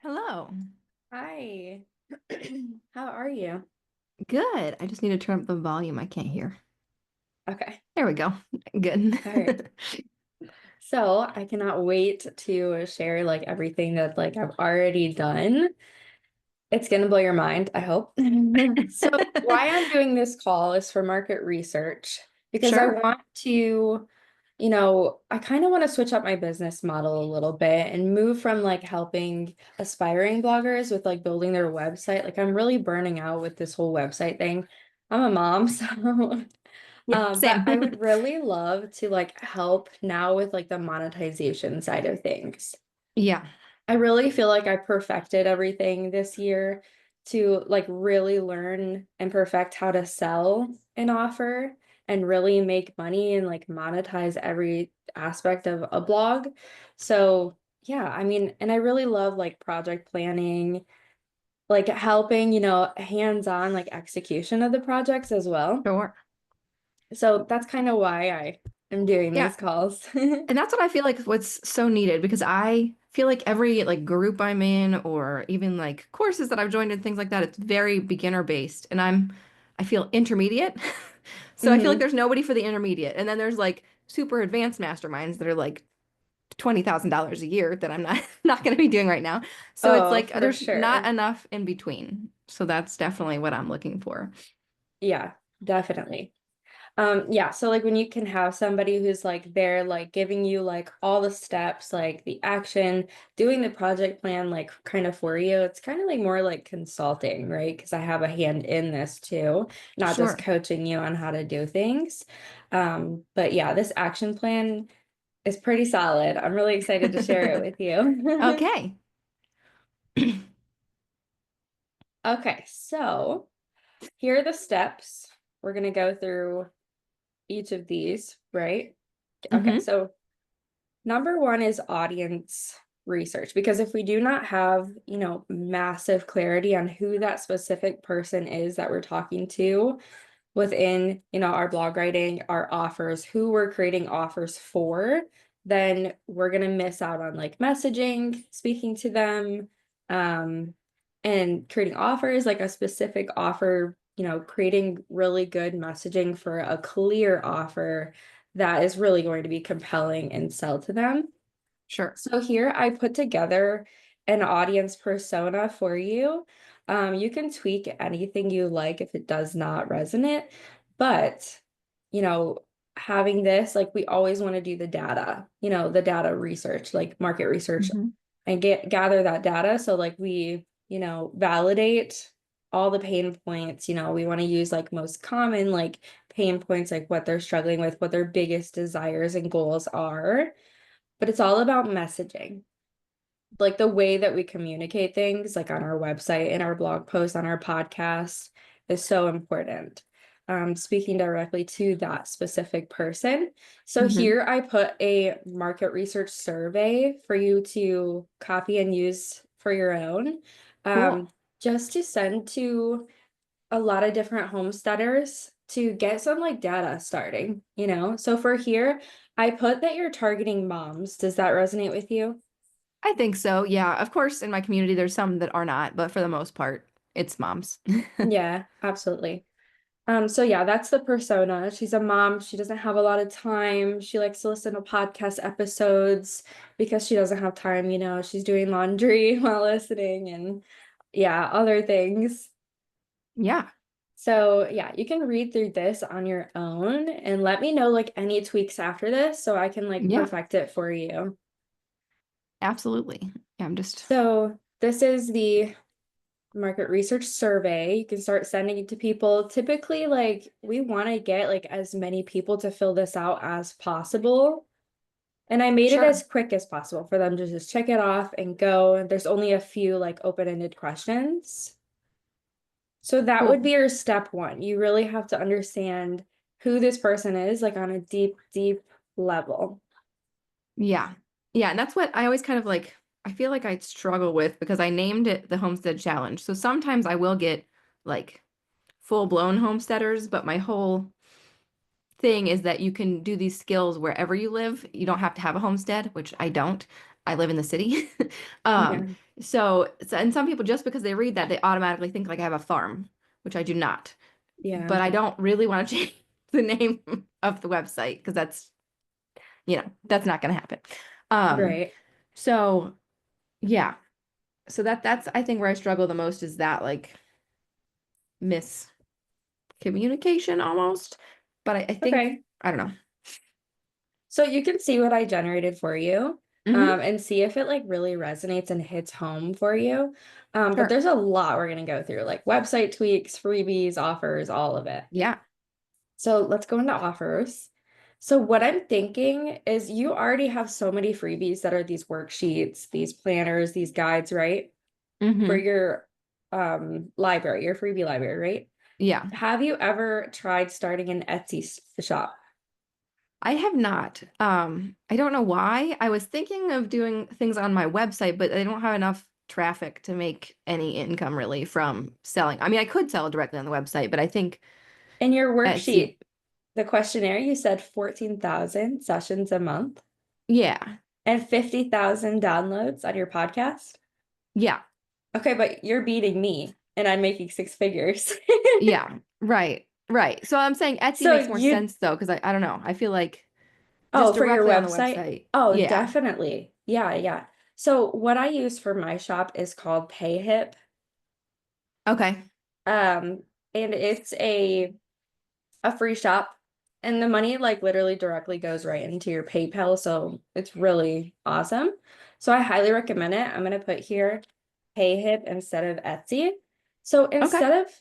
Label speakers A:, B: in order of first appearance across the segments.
A: Hello.
B: Hi. How are you?
A: Good. I just need to turn up the volume. I can't hear.
B: Okay.
A: There we go. Good.
B: All right. So I cannot wait to share everything that I've already done. It's gonna blow your mind, I hope. So why I'm doing this call is for market research because I
A: Sure.
B: want to, I kind of want to switch up my business model a little bit and move from helping aspiring bloggers with building their website. Like I'm really burning out with this whole website thing. I'm a mom, so
A: Yeah,
B: but
A: same.
B: I would really love to help now with the monetization side of things.
A: Yeah,
B: I really feel like I perfected everything this year to really learn and perfect how to sell an offer and really make money and monetize every aspect of a blog. So, yeah, I mean, and I really love project planning, helping, hands-on execution of the projects as well.
A: sure.
B: So that's kind of why I am doing
A: Yeah.
B: these calls.
A: And that's what I feel like what's so needed because I feel like every like group I'm in or even like courses that I've joined and things like that, it's very beginner based and I feel intermediate. So I feel like
B: hmm
A: there's nobody for the intermediate. And then there's like super advanced masterminds that are like $20,000 a year that I'm not not going to be doing right now. So it's
B: Oh,
A: like
B: for
A: there's not
B: sure.
A: enough in between. So that's definitely what I'm looking for.
B: Yeah, definitely. Yeah, so when you can have somebody who's there, giving you all the steps, the action, doing the project plan, kind of for you, it's kind of more like consulting, right? Because I have a hand in this too, not just
A: Sure.
B: coaching you on how to do things. But yeah, this action plan is pretty solid. I'm really excited to share it with you.
A: Okay.
B: Okay, so here are the steps. We're gonna go through each of these, right? Okay,
A: hmm
B: so number one is audience research, because if we do not have, massive clarity on who that specific person is that we're talking to within, our blog writing, our offers, who we're creating offers for, then we're going to miss out on messaging, speaking to them, um, and creating offers, like a specific offer, creating really good messaging for a clear offer that is really going to be compelling and sell to them.
A: Sure.
B: So here I put together an audience persona for you. You can tweak anything you like if it does not resonate, but you know, having this, we always want to do the data, the data research, market research,
A: hmm
B: and gather that data. So we, validate all the pain points. We want to use most common pain points, what they're struggling with, what their biggest desires and goals are, but it's all about messaging. The way that we communicate things, on our website, in our blog posts, on our podcast, is so important. Speaking directly to that specific person. So
A: hmm
B: here I put a market research survey for you to copy and use for your own,
A: Cool.
B: um, just to send to a lot of different homesteaders to get some data starting, So for here, I put that you're targeting moms. Does that resonate with you?
A: I think so. Yeah. Of course, in my community, there's some that are not, but for the most part, it's moms.
B: Yeah, absolutely. So yeah, that's the persona. She's a mom. She doesn't have a lot of time. She likes to listen to podcast episodes because she doesn't have time, she's doing laundry while listening and yeah, other things.
A: Yeah.
B: So yeah, you can read through this on your own and let me know any tweaks after this so I can
A: Yeah.
B: perfect it for you.
A: Absolutely. Yeah, I'm just,
B: So this is the market research survey. You can start sending it to people. Typically, we want to get as many people to fill this out as possible. And I made it
A: sure.
B: as quick as possible for them to just check it off and go. There's only a few open-ended questions. So that would
A: Cool.
B: be your step one. You really have to understand who this person is, on a deep, deep level.
A: Yeah. Yeah. And that's what I always kind of like, I feel like I struggle with because I named it the Homestead Challenge. So sometimes I will get like full blown homesteaders, but my whole thing is that you can do these skills wherever you live. You don't have to have a homestead, which I don't. I live in the city. Um,
B: Yeah.
A: And some people, just because they read that, they automatically think like I have a farm, which I do not.
B: Yeah.
A: But I don't really want to change the name of the website because that's not going to happen. Um,
B: Right.
A: so yeah, so that's I think where I struggle the most is that like miscommunication almost. But I think
B: Okay.
A: I don't know.
B: So you can see what I generated for you,
A: Hmm.
B: and see if it like really resonates and hits home for you. But
A: Sure.
B: there's a lot we're gonna go through, like website tweaks, freebies, offers, all of it.
A: Yeah.
B: So let's go into offers. So what I'm thinking is you already have so many freebies that are these worksheets, these planners, these guides, right? For
A: Hmm.
B: your library, your freebie library, right?
A: Yeah.
B: Have you ever tried starting an Etsy shop?
A: I have not. I don't know why. I was thinking of doing things on my website, but I don't have enough traffic to make any income really from selling. I mean, I could sell directly on the website, but I think
B: In your
A: Etsy,
B: worksheet, the questionnaire, you said 14,000 sessions a month
A: yeah.
B: and 50,000 downloads on your podcast.
A: Yeah.
B: Okay, but you're beating me and I'm making six figures.
A: Yeah. Right. Right. So I'm saying Etsy
B: So
A: makes more
B: you,
A: sense though, because I don't know. I feel like just
B: oh, for your
A: directly on the
B: website?
A: website.
B: Oh,
A: Yeah.
B: definitely. Yeah, yeah. So what I use for my shop is called PayHip.
A: Okay.
B: Um, and it's a free shop and the money like literally directly goes right into your PayPal, so it's really awesome. So I highly recommend it. I'm going to put here PayHip instead of Etsy. So
A: Okay.
B: instead of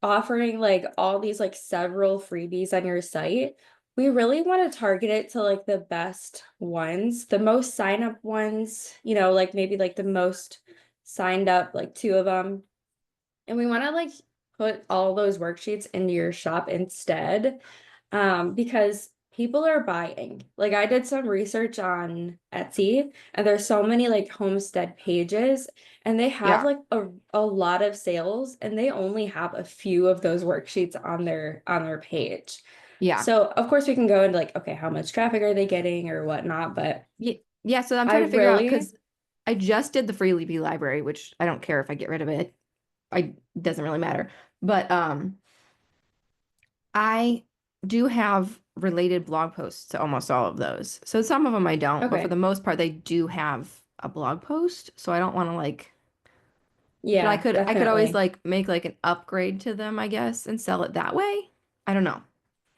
B: offering like all these like several freebies on your site, we really want to target it to like the best ones, the most sign up ones, like maybe like the most signed up, like two of them, and we want to like put all those worksheets into your shop instead, because people are buying. Like I did some research on Etsy and there's so many like homestead pages and they have
A: Yeah.
B: like a lot of sales and they only have a few of those worksheets on their page.
A: Yeah.
B: So of course we can go into like, okay, how much traffic are they getting or whatnot, but
A: Yeah. Yeah. So I'm
B: I
A: trying to figure out
B: really
A: because I just did the Freebie library, which I don't care if I get rid of it. I doesn't really matter. But I do have related blog posts to almost all of those. So some of them I don't, but for
B: okay.
A: the most part they do have a blog post. So I don't want to like, but
B: Yeah,
A: I could always
B: definitely.
A: like make like an upgrade to them, I guess, and sell it that way. I don't know.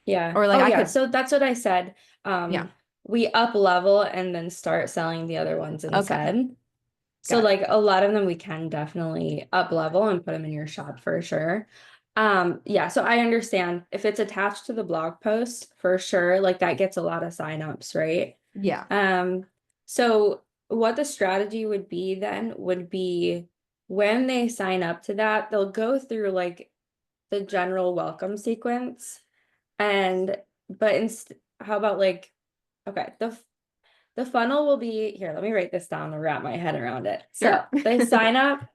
B: Yeah.
A: Or like
B: Oh
A: I
B: yeah.
A: could,
B: So that's what I said.
A: yeah.
B: We up level and then start selling the other ones
A: Okay.
B: instead. So
A: Got it.
B: like a lot of them we can definitely up level and put them in your shop for sure. Yeah, so I understand if it's attached to the blog post for sure, like that gets a lot of signups, right?
A: Yeah.
B: Um, so what the strategy would be then would be when they sign up to that, they'll go through like the general welcome sequence and but how about like okay, the funnel will be here. Let me write this down and wrap my head around it.
A: Sure.
B: So they sign up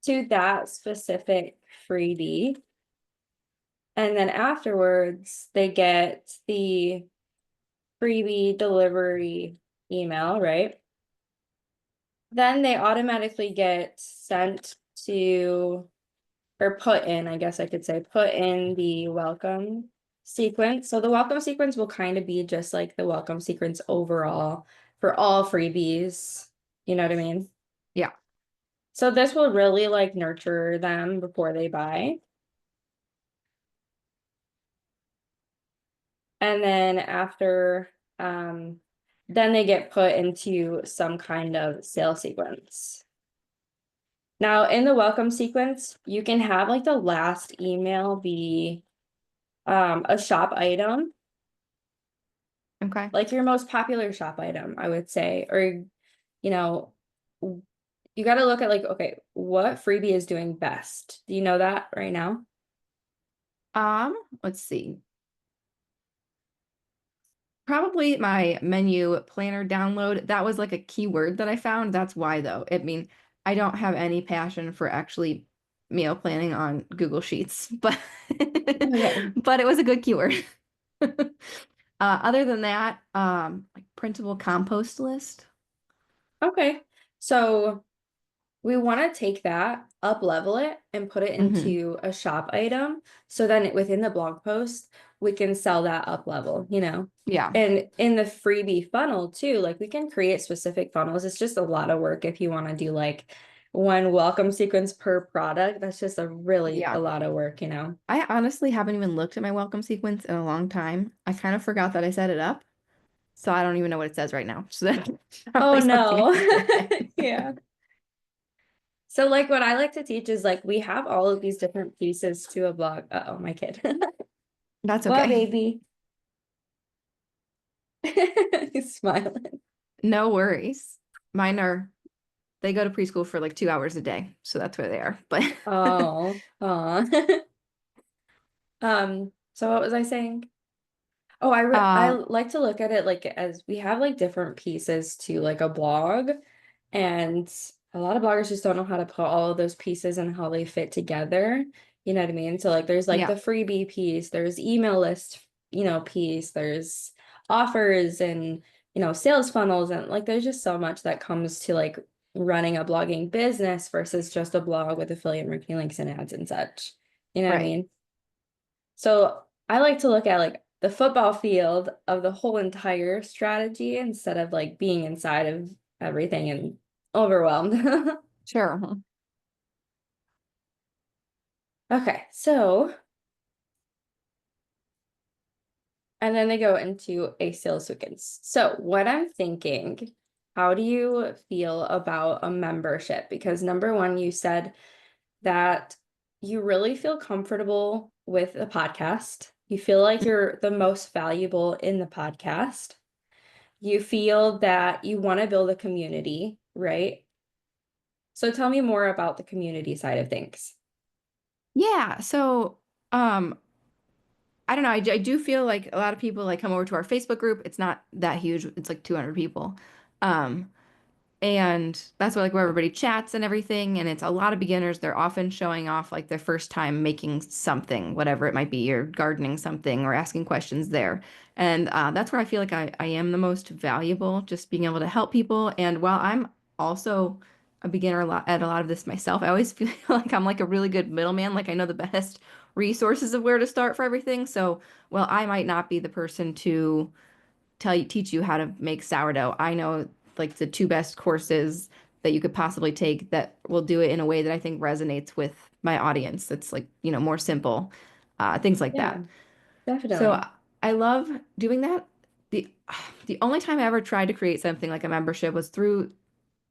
B: to that specific freebie, and then afterwards they get the freebie delivery email, right? Then they automatically get sent to or put in, I guess I could say, put in the welcome sequence. So the welcome sequence will kind of be just like the welcome sequence overall for all freebies. You know what I mean?
A: Yeah.
B: So this will really like nurture them before they buy. And then after, then they get put into some kind of sale sequence. Now, in the welcome sequence, you can have like the last email be a shop item,
A: Okay.
B: like your most popular shop item, I would say, or you know, you got to look at like, okay, what freebie is doing best? Do you know that right now?
A: Let's see. Probably my menu planner download. That was like a keyword that I found. That's why though. I mean, I don't have any passion for actually meal planning on Google Sheets, but
B: Okay.
A: but it was a good keyword. Other than that, like printable compost list.
B: Okay. So we want to take that, up level it, and put it
A: Hmm.
B: into a shop item. So then within the blog post, we can sell that up level, you know?
A: Yeah.
B: And in the freebie funnel too, like we can create specific funnels. It's just a lot of work if you want to do like one welcome sequence per product. That's just a
A: Yeah.
B: lot of work, you know?
A: I honestly haven't even looked at my welcome sequence in a long time. I kind of forgot that I set it up, so I don't even know what it says right now. So that's
B: Oh
A: probably something I
B: no.
A: need to fix.
B: Yeah. So like what I like to teach is like we have all of these different pieces to a blog. Uh-oh, my kid.
A: That's
B: What,
A: okay.
B: baby? He's smiling.
A: No worries. Mine are, they go to preschool for like 2 hours a day, so that's where they are. But
B: Oh, aw. So what was I saying? Oh, I
A: um,
B: like to look at it like as we have like different pieces to like a blog, and a lot of bloggers just don't know how to put all of those pieces and how they fit together. You know what I mean? So like there's like
A: yeah,
B: the freebie piece, there's email list, piece, there's offers and sales funnels, and like there's just so much that comes to like running a blogging business versus just a blog with affiliate marketing links and ads and such. You know what I
A: right.
B: mean? So I like to look at like the football field of the whole entire strategy instead of like being inside of everything and overwhelmed.
A: Sure.
B: Okay, so and then they go into a sales sequence. So what I'm thinking, how do you feel about a membership? Because number one, you said that you really feel comfortable with a podcast. You feel like you're the most valuable in the podcast. You feel that you want to build a community, right? So tell me more about the community side of things.
A: Yeah. So, um, I don't know. I do feel like a lot of people like come over to our Facebook group. It's not that huge. It's like 200 people. Um, And that's where like where everybody chats and everything. And it's a lot of beginners. They're often showing off like their first time making something, whatever it might be, or gardening something or asking questions there. And that's where I feel like I am the most valuable, just being able to help people. And while I'm also a beginner at a lot of this myself, I always feel like I'm like a really good middleman. Like I know the best resources of where to start for everything. So, well, I might not be the person to teach you how to make sourdough. I know like the two best courses that you could possibly take that will do it in a way that I think resonates with my audience. That's like, more simple, things like
B: Yeah,
A: that. So
B: definitely.
A: I love doing that. The the only time I ever tried to create something like a membership was through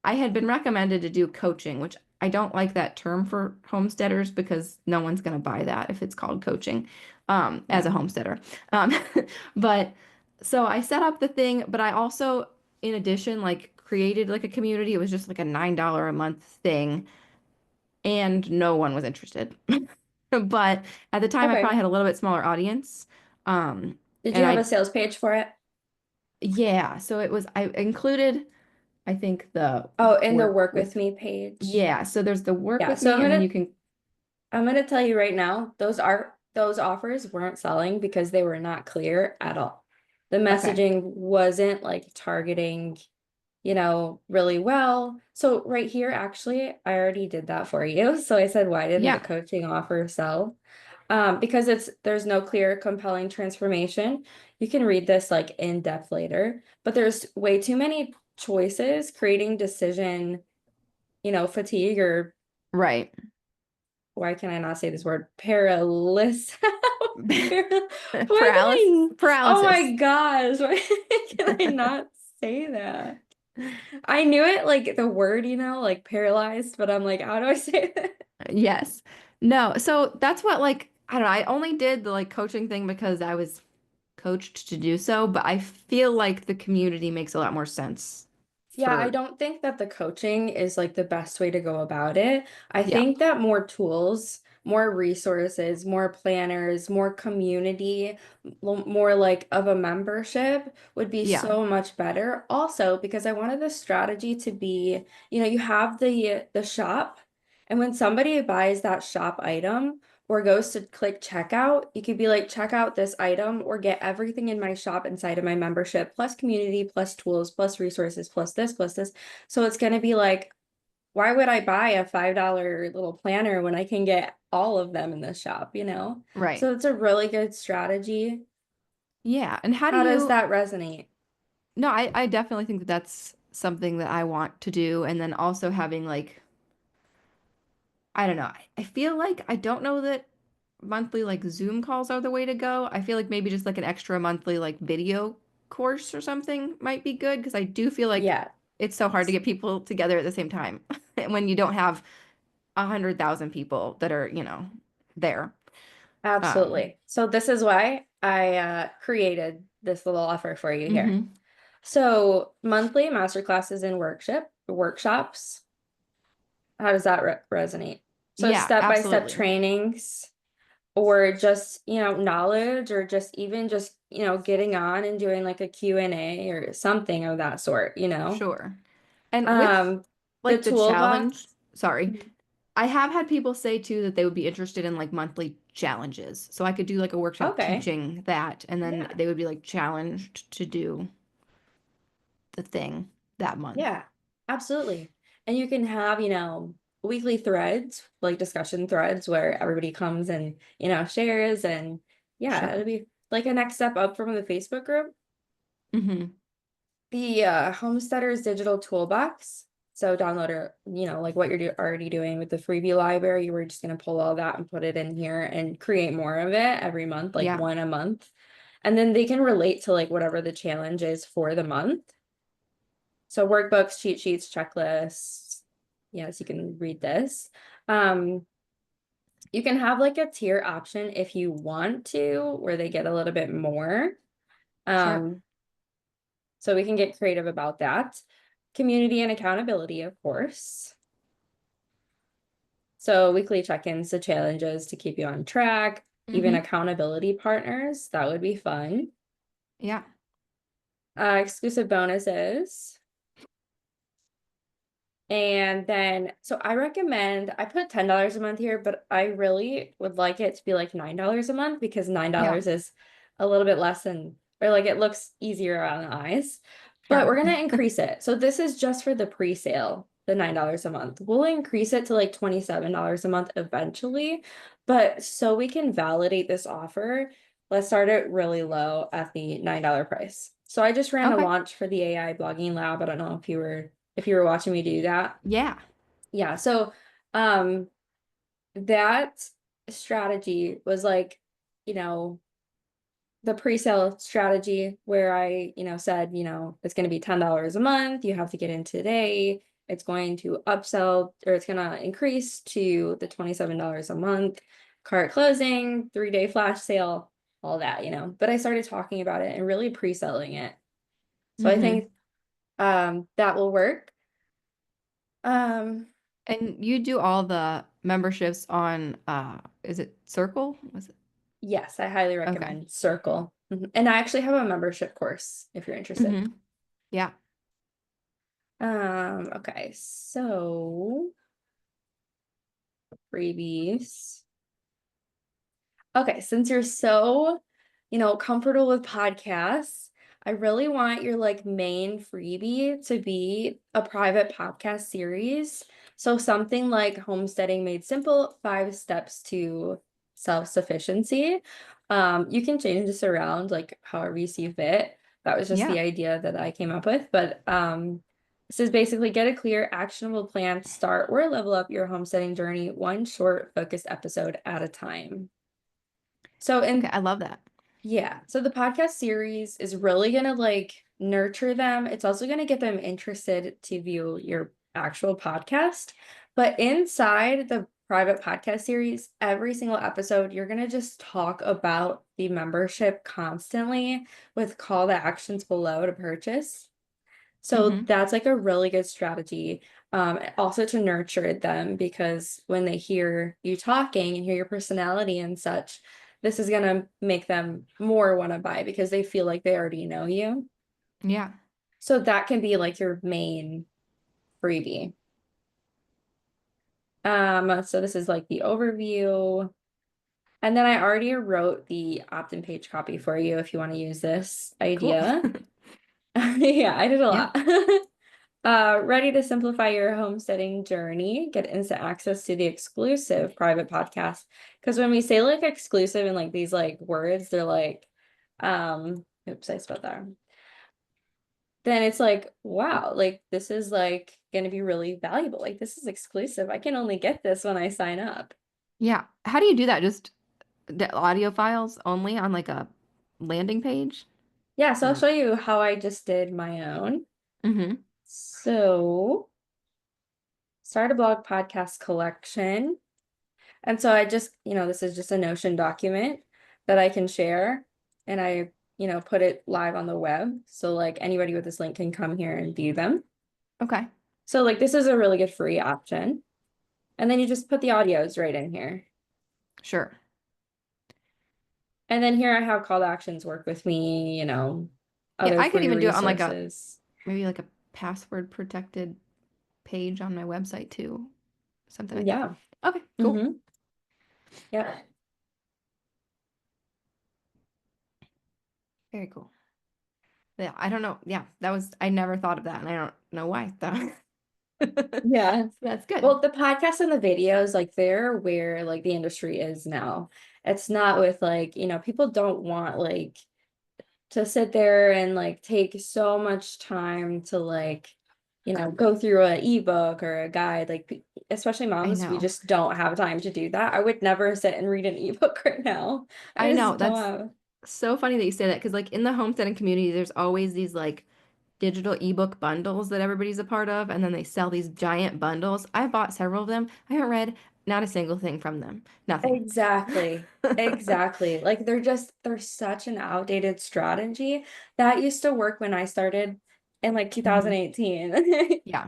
A: I had been recommended to do coaching, which I don't like that term for homesteaders because no one's going to buy that if it's called coaching, as a
B: Yeah.
A: homesteader. Um, but so I set up the thing, but I also, in addition, like created like a community. It was just like a $9 a month thing, and no one was interested. But at the time, I
B: Okay.
A: probably had a little bit smaller audience. Um,
B: Did you
A: and
B: have a sales page for it?
A: yeah, so I included, I think the
B: Oh, in the
A: work
B: work with
A: with
B: me page.
A: Yeah, so there's the work
B: Yeah,
A: with
B: so
A: me, and then you can,
B: I'm gonna tell you right now, those offers weren't selling because they were not clear at all. The
A: okay,
B: messaging wasn't like targeting, really well. So right here, actually, I already did that for you. So I said, why didn't the
A: yeah,
B: coaching offer sell? Because there's no clear, compelling transformation. You can read this like in depth later, but there's way too many choices, creating decision, fatigue or
A: right.
B: why can I not say this word? Paralysis. Why can oh
A: Paralysis.
B: my gosh, why can I not say that? I knew it like the word, like paralyzed, but I'm like, how do I say that?
A: Yes. No, so that's what like I don't know, I only did the like coaching thing because I was coached to do so, but I feel like the community makes a lot more sense
B: Yeah, I
A: for
B: don't think that the coaching is like the best way to go about it. I
A: yeah.
B: think that more tools, more resources, more planners, more community, more like of a membership would be
A: Yeah.
B: so much better. Also, because I wanted the strategy to be, you have the shop, and when somebody buys that shop item or goes to click checkout, you could be like, check out this item or get everything in my shop inside of my membership, plus community, plus tools, plus resources, plus this, plus this. So it's going to be like why would I buy a $5 little planner when I can get all of them in the shop, you know?
A: Right.
B: So it's a really good strategy.
A: Yeah. And how do
B: How does
A: you,
B: that resonate?
A: no, I definitely think that that's something that I want to do. And then also having like, I don't know. I feel like I don't know that monthly like Zoom calls are the way to go. I feel like maybe just like an extra monthly like video course or something might be good because I do feel like
B: Yeah,
A: it's so hard to get people together at the same time when you don't have 100,000 people that are, there. Um,
B: absolutely. So this is why I created this little offer for you here.
A: hmm
B: So monthly masterclasses and workshops. How does that resonate? So
A: Yeah,
B: step-by-step
A: absolutely.
B: trainings or just, knowledge or just even just, getting on and doing like a Q&A or something of that sort, you know?
A: Sure. And with
B: Um, the
A: like the challenge,
B: toolbox.
A: sorry,
B: Mhm.
A: I have had people say too that they would be interested in like monthly challenges. So I could do like a workshop
B: Okay.
A: teaching that, and then
B: Yeah.
A: they would be like challenged to do the thing that month.
B: Yeah, absolutely. And you can have, weekly threads, like discussion threads where everybody comes and, shares and yeah, it'll
A: Sure.
B: be like a next step up from the Facebook group.
A: hmm
B: The Homesteaders Digital Toolbox. So download it, like what you're already doing with the freebie library. You were just going to pull all that and put it in here and create more of it every month, like
A: Yeah,
B: one a month. And then they can relate to like whatever the challenge is for the month. So workbooks, cheat sheets, checklists. Yes, you can read this. Um, you can have like a tier option if you want to, where they get a little bit more.
A: sure.
B: Um, so we can get creative about that. Community and accountability, of course. So weekly check-ins, the challenges to keep you on track, even
A: hmm
B: accountability partners, that would be fun.
A: Yeah,
B: Exclusive bonuses. And then, so I recommend, I put $10 a month here, but I really would like it to be like $9 a month because
A: yeah,
B: $9 is a little bit less than, or like it looks easier on the eyes. But
A: sure.
B: we're going to increase it. So this is just for the pre-sale, the $9 a month. We'll increase it to like $27 a month eventually. But so we can validate this offer, let's start it really low at the $9 price. So I just ran a
A: Okay.
B: launch for the AI blogging lab. I don't know if you were watching me do that.
A: Yeah,
B: Yeah, so um that strategy was like, you know, the pre-sale strategy where I, said, it's going to be $10 a month, you have to get in today. It's going to upsell or it's going to increase to the $27 a month, cart closing, 3-day flash sale, all that, But I started talking about it and really pre-selling it. So I
A: hmm
B: think that will work. Um
A: And you do all the memberships on is it Circle? Was it?
B: Yes, I highly
A: Okay.
B: recommend Circle. Mhm. And I actually have a membership course if you're interested.
A: hmm Yeah.
B: Okay, so freebies. Okay, since you're so, comfortable with podcasts, I really want your like main freebie to be a private podcast series. So something like Homesteading Made Simple, 5 steps to self-sufficiency. You can change this around like however you see fit. That was just
A: Yeah.
B: the idea that I came up with, but this is basically get a clear, actionable plan, start or level up your homesteading journey, one short, focused episode at a time. So,
A: Okay,
B: and
A: I love that.
B: yeah, so the podcast series is really gonna like nurture them. It's also gonna get them interested to view your actual podcast. But inside the private podcast series, every single episode, you're gonna just talk about the membership constantly with call to actions below to purchase. So
A: hmm
B: that's like a really good strategy. Also to nurture them because when they hear you talking and hear your personality and such, this is gonna make them more want to buy because they feel like they already know you.
A: Yeah.
B: So that can be like your main freebie. So this is like the overview. And then I already wrote the opt-in page copy for you if you want to use this
A: Cool.
B: idea. Yeah, I did a
A: Yeah.
B: lot. Ready to simplify your homesteading journey, get instant access to the exclusive private podcast. Because when we say like exclusive and like these like words, they're like, oops, I spelled that wrong. Then it's like, wow, like this is like gonna be really valuable. Like this is exclusive. I can only get this when I sign up.
A: Yeah. How do you do that? Just the audio files only on like a landing page?
B: Yeah, so I'll
A: Or
B: show you how I just did my own.
A: mm-hmm.
B: So start a blog podcast collection. And so I just, this is just a Notion document that I can share and I, put it live on the web. So like anybody with this link can come here and view them.
A: Okay.
B: So like this is a really good free option. And then you just put the audios right in here.
A: Sure.
B: And then here I have call to actions, work with me,
A: Yeah,
B: other
A: I could
B: free
A: even do it on like a
B: resources.
A: maybe like a password protected page on my website too. Something like that.
B: Yeah.
A: Okay, cool.
B: Mm-hmm. Yeah.
A: Very cool. Yeah, I don't know. Yeah, that was I never thought of that and I don't know why though.
B: Yeah.
A: That's good.
B: Well, the podcasts and the videos, like they're where like the industry is now. It's not with like, people don't want like to sit there and like take so much time to like, go through an ebook or a guide. Like especially
A: I
B: moms, we
A: know.
B: just don't have time to do that. I would never sit and read an ebook right now. I
A: I know.
B: just don't
A: That's
B: have.
A: so funny that you say that because like in the homesteading community, there's always these like digital ebook bundles that everybody's a part of, and then they sell these giant bundles. I bought several of them. I haven't read not a single thing from them. Nothing.
B: Exactly. Exactly. Like they're such an outdated strategy. That used to work when I started in like
A: Hmm.
B: 2018.
A: Yeah.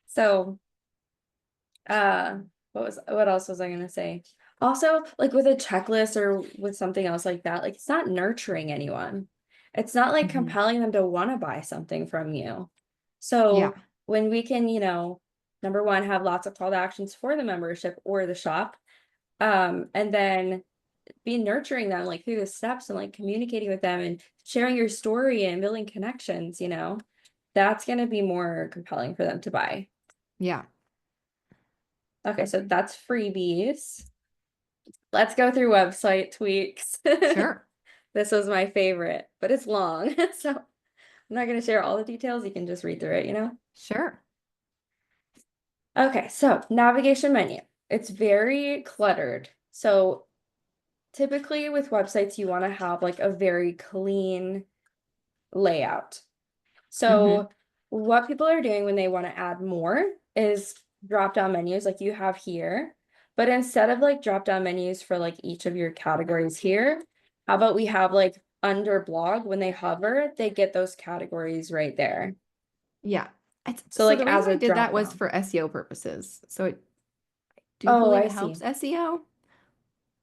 B: So, uh, what else was I gonna say? Also, like with a checklist or with something else like that, like it's not nurturing anyone. It's not like
A: Hmm.
B: compelling them to want to buy something from you.
A: Yeah.
B: So when we can, number one, have lots of call to actions for the membership or the shop, and then be nurturing them like through the steps and like communicating with them and sharing your story and building connections, that's going to be more compelling for them to buy.
A: Yeah.
B: Okay, so that's freebies. Let's go through website tweaks.
A: Sure.
B: This was my favorite, but it's long. So I'm not going to share all the details. You can just read through it.
A: Sure.
B: Okay, so navigation menu. It's very cluttered. So typically with websites, you want to have like a very clean layout.
A: Hmm.
B: So what people are doing when they want to add more is drop down menus like you have here. But instead of like drop down menus for like each of your categories here, how about we have like under blog, when they hover, they get those categories right there.
A: Yeah.
B: So
A: So
B: like
A: the reason
B: as
A: I
B: a
A: did that
B: drop
A: was
B: down.
A: for SEO purposes. So I do
B: Oh,
A: believe
B: I
A: it helps
B: see.
A: SEO,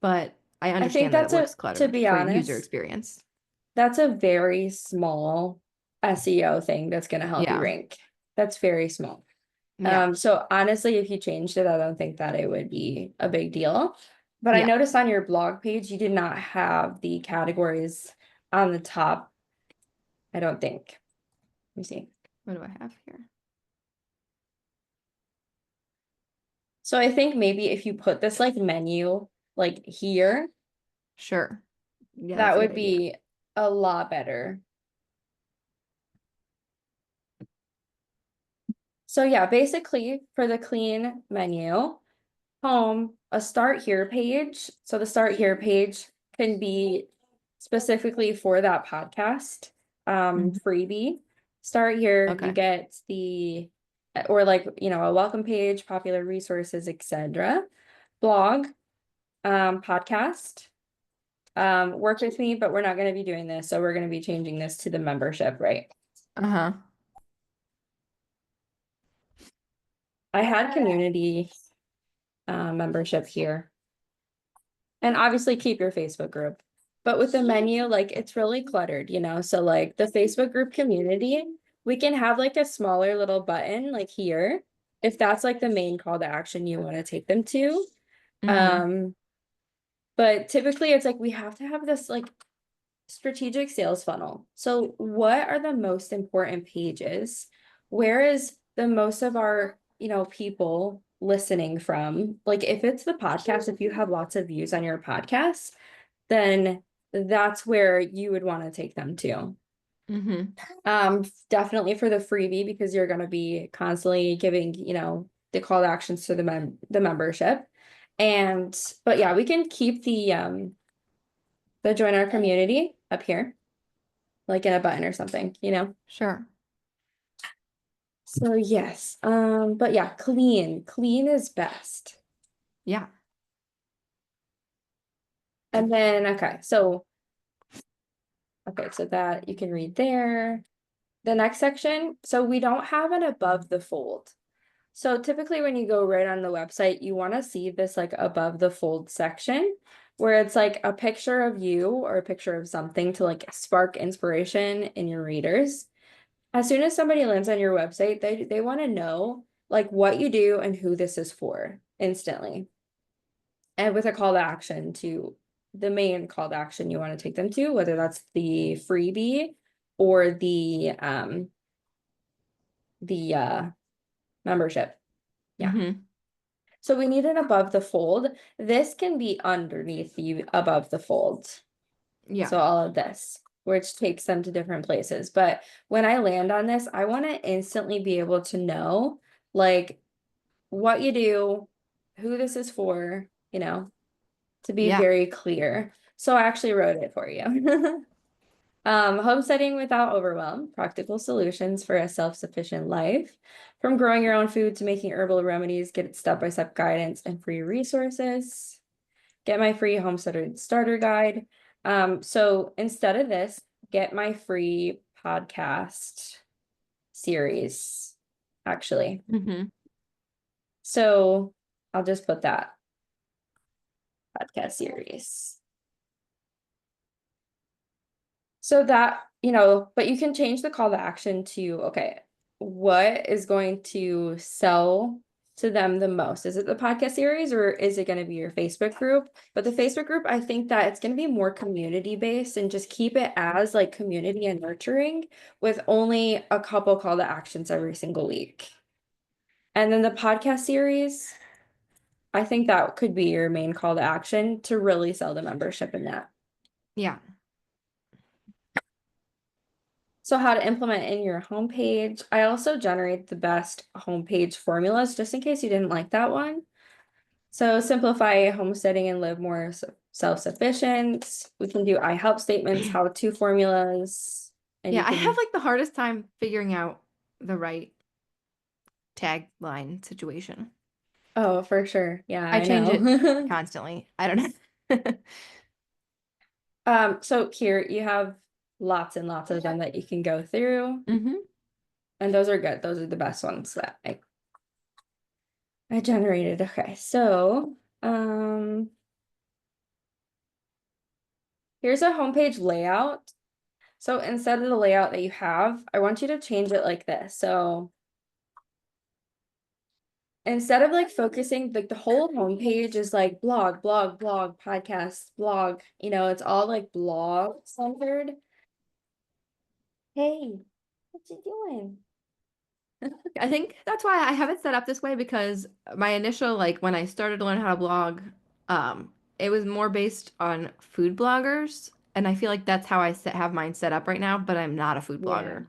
A: but I
B: I think
A: understand that it looks
B: to
A: cluttered
B: be
A: for user
B: honest,
A: experience.
B: that's a very small SEO thing that's going to help you
A: Yeah.
B: rank. That's very small.
A: Yeah.
B: So honestly, if you changed it, I don't think that it would be a big deal. But I
A: Yeah.
B: noticed on your blog page, you did not have the categories on the top, I don't think. Let me see.
A: What do I have here?
B: So I think maybe if you put this like menu like here,
A: Sure. Yeah,
B: that
A: that's a good
B: would
A: idea.
B: be a lot better. So yeah, basically for the clean menu, home, a start here page. So the start here page can be specifically for that podcast
A: Mhm.
B: freebie. Start here, you
A: Okay.
B: get the or like, a welcome page, popular resources, etc. Blog, podcast, work with me, but we're not going to be doing this. So we're going to be changing this to the membership, right?
A: Uh-huh.
B: I had community membership here. And obviously keep your Facebook group. But with the menu, like it's really cluttered, So like the Facebook group community, we can have like a smaller little button like here, if that's like the main call to action you want to take them to.
A: Hmm.
B: Um, but typically it's like we have to have this like strategic sales funnel. So what are the most important pages where is the most of our, people listening from? Like if it's the podcast, if you have lots of views on your podcast, then that's where you would want to take them to.
A: Mm-hmm.
B: Definitely for the freebie because you're going to be constantly giving, the call to actions to the membership. And but yeah, we can keep the join our community up here, like in a button or something.
A: Sure.
B: So yes, but yeah, clean is best.
A: Yeah.
B: And then okay, so that you can read there. The next section, so we don't have an above the fold. So typically when you go right on the website, you want to see this like above the fold section where it's like a picture of you or a picture of something to like spark inspiration in your readers. As soon as somebody lands on your website, they want to know like what you do and who this is for instantly. And with a call to action to the main call to action you want to take them to, whether that's the freebie or the membership. Yeah.
A: Mm-hmm.
B: So we need an above the fold. This can be underneath the above the fold.
A: Yeah.
B: So all of this, which takes them to different places. But when I land on this, I want to instantly be able to know like what you do, who this is for, to be
A: Yeah.
B: very clear. So I actually wrote it for you. Homesteading without overwhelm, practical solutions for a self-sufficient life. From growing your own food to making herbal remedies, get step-by-step guidance and free resources. Get my free homesteader starter guide. So instead of this, get my free podcast series, actually.
A: Mm-hmm.
B: So I'll just put that podcast series. So that, but you can change the call to action to, okay, what is going to sell to them the most? Is it the podcast series or is it going to be your Facebook group? But the Facebook group, I think that it's going to be more community based and just keep it as like community and nurturing with only a couple call to actions every single week. And then the podcast series, I think that could be your main call to action to really sell the membership in that.
A: Yeah.
B: So how to implement in your homepage. I also generate the best homepage formulas just in case you didn't like that one. So simplify homesteading and live more self-sufficient. We can do I help statements, how-to formulas, and
A: Yeah.
B: you
A: I have
B: can,
A: like the hardest time figuring out the right tagline situation.
B: oh, for sure. Yeah,
A: I
B: I
A: change it
B: know.
A: constantly. I don't know.
B: So here you have lots and lots of them that you can go through,
A: Mm-hmm.
B: and those are good. Those are the best ones that I generated. Okay, so here's a homepage layout. So instead of the layout that you have, I want you to change it like this. So instead of like focusing, like the whole homepage is like blog, blog, blog, podcast, blog, it's all like blog centered. Hey, what you doing?
A: I think that's why I have it set up this way because my initial, like when I started to learn how to blog, it was more based on food bloggers. And I feel like that's how have mine set up right now, but I'm not a food
B: Yeah.
A: blogger.